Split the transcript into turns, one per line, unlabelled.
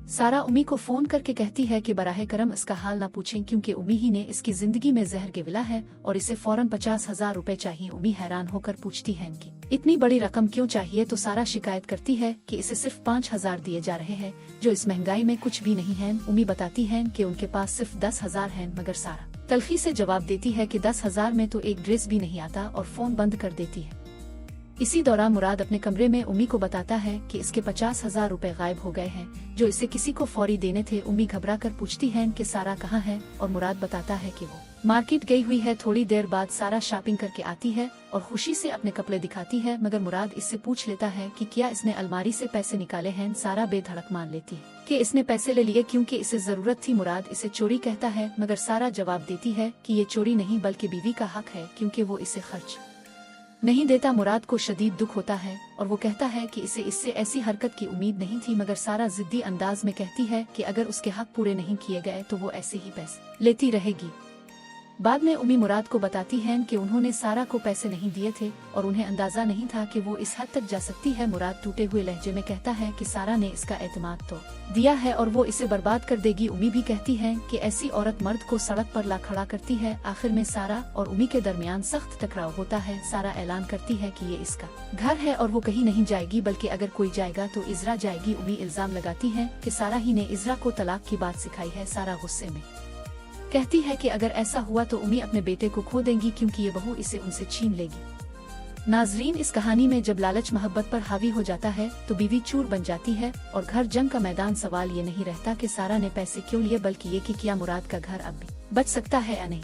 सारा उमी को फोन करके कहती है कि बराहे करम इसका हाल ना पूछें क्योंकि उमी ही ने इसकी जिंदगी में जहर गिला है और इसे फौरन 50,000 रुपए चाहिए। उमी हैरान होकर पूछती है कि इतनी बड़ी रकम क्यों चाहिए, तो सारा शिकायत करती है कि इसे सिर्फ 5,000 दिए जा रहे हैं जो इस महंगाई में कुछ भी नहीं है। उमी बताती है कि उनके पास सिर्फ 10,000 है, मगर सारा तल्खी से जवाब देती है कि 10,000 में तो एक ड्रेस भी नहीं आता और फोन बंद कर देती है। इसी दौरान मुराद अपने कमरे में उमी को बताता है कि इसके 50,000 रुपए गायब हो गए हैं जो इसे किसी को फौरी देने थे। उमी घबरा कर पूछती है कि सारा कहाँ है और मुराद बताता है कि वो मार्केट गई हुई है। थोड़ी देर बाद सारा शॉपिंग करके आती है और खुशी से अपने कपड़े दिखाती है, मगर मुराद इससे पूछ लेता है कि क्या इसने अलमारी से पैसे निकाले हैं। सारा बेधड़क मान लेती है कि इसने पैसे ले लिए क्योंकि इसे जरूरत थी। मुराद इसे चोरी कहता है, मगर सारा जवाब देती है कि ये चोरी नहीं बल्कि बीवी का हक है क्योंकि वो इसे खर्च नहीं देता। मुराद को शदीद दुख होता है और वो कहता है कि इसे इससे ऐसी हरकत की उम्मीद नहीं थी, मगर सारा जिद्दी अंदाज में कहती है कि अगर उसके हक पूरे नहीं किए गए तो वो ऐसे ही पैसे लेती रहेगी। बाद में उमी मुराद को बताती है कि उन्होंने सारा को पैसे नहीं दिए थे और उन्हें अंदाजा नहीं था कि वो इस हद तक जा सकती है। मुराद टूटे हुए लहजे में कहता है कि सारा ने इसका एतमाद तो दिया है और वो इसे बर्बाद कर देगी। उमी भी कहती है कि ऐसी औरत मर्द को सड़क पर ला खड़ा करती है। आखिर में सारा और उमी के दरमियान सख्त टकराव होता है। सारा ऐलान करती है कि ये इसका घर है और वो कहीं नहीं जाएगी, बल्कि अगर कोई जाएगा तो इजरा जाएगी। उमी इल्जाम लगाती है कि सारा ही ने इजरा को तलाक की बात सिखाई है। सारा गुस्से में कहती है कि अगर ऐसा हुआ तो उमी अपने बेटे को खो देंगी क्योंकि ये बहू इसे उनसे छीन लेगी। नाजरीन, इस कहानी में जब लालच मोहब्बत पर हावी हो जाता है तो बीवी चूर बन जाती है और घर जंग का मैदान। सवाल ये नहीं रहता कि सारा ने पैसे क्यों लिए, बल्कि ये कि क्या मुराद का घर अब भी बच सकता है या नहीं।